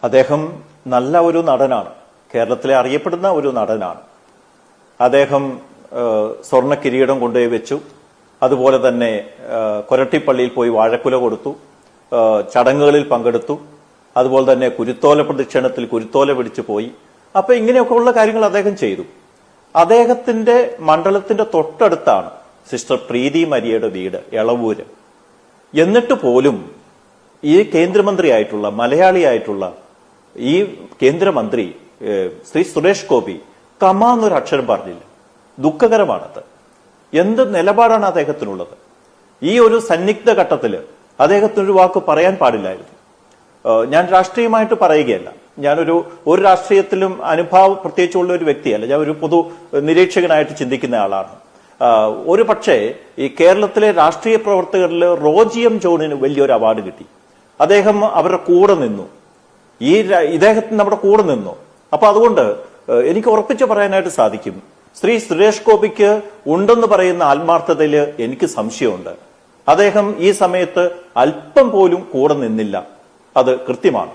അദ്ദേഹം നല്ല ഒരു നടനാണ്. കേരളത്തിലെ അറിയപ്പെടുന്ന ഒരു നടനാണ്. അദ്ദേഹം സ്വർണ്ണ കിരീടം കൊണ്ടുപോയി വെച്ചു. അതുപോലെ തന്നെ കൊരട്ടിപ്പള്ളിയിൽ പോയി വാഴക്കുല കൊടുത്തു, ചടങ്ങുകളിൽ പങ്കെടുത്തു. അതുപോലെ തന്നെ കുരുത്തോല പ്രദക്ഷിണത്തിൽ കുരുത്തോല പിടിച്ചു പോയി. അപ്പൊ ഇങ്ങനെയൊക്കെ ഉള്ള കാര്യങ്ങൾ അദ്ദേഹം ചെയ്തു. അദ്ദേഹത്തിന്റെ മണ്ഡലത്തിന്റെ തൊട്ടടുത്താണ് സിസ്റ്റർ പ്രീതി മരിയയുടെ വീട്, എളവൂര്. എന്നിട്ട് പോലും ഈ കേന്ദ്രമന്ത്രിയായിട്ടുള്ള മലയാളിയായിട്ടുള്ള ഈ കേന്ദ്രമന്ത്രി ശ്രീ സുരേഷ് ഗോപി കമാന്നൊരു അക്ഷരം പറഞ്ഞില്ല. ദുഃഖകരമാണത്. എന്ത് നിലപാടാണ് അദ്ദേഹത്തിനുള്ളത്? ഈ ഒരു സന്നിഗ്ധ ഘട്ടത്തിൽ അദ്ദേഹത്തിനൊരു വാക്ക് പറയാൻ പാടില്ലായിരുന്നു. ഞാൻ രാഷ്ട്രീയമായിട്ട് പറയുകയല്ല, ഞാനൊരു രാഷ്ട്രീയത്തിലും അനുഭാവം പ്രത്യേകിച്ചുള്ള ഒരു വ്യക്തിയല്ല. ഞാൻ ഒരു പൊതു നിരീക്ഷകനായിട്ട് ചിന്തിക്കുന്ന ആളാണ്. ഒരു പക്ഷേ ഈ കേരളത്തിലെ രാഷ്ട്രീയ പ്രവർത്തകരിൽ റോജിയം ജോണിന് വലിയൊരു അവാർഡ് കിട്ടി. അദ്ദേഹം അവരുടെ കൂടെ നിന്നു. ഇദ്ദേഹത്തിന് നമ്മുടെ കൂടെ നിന്നു. അപ്പൊ അതുകൊണ്ട് എനിക്ക് ഉറപ്പിച്ചു പറയാനായിട്ട് സാധിക്കും, ശ്രീ സുരേഷ് ഗോപിക്ക് ഉണ്ടെന്ന് പറയുന്ന ആത്മാർത്ഥതയിൽ എനിക്ക് സംശയമുണ്ട്. അദ്ദേഹം ഈ സമയത്ത് അല്പം പോലും കൂടെ നിന്നില്ല. അത് കൃത്യമാണ്.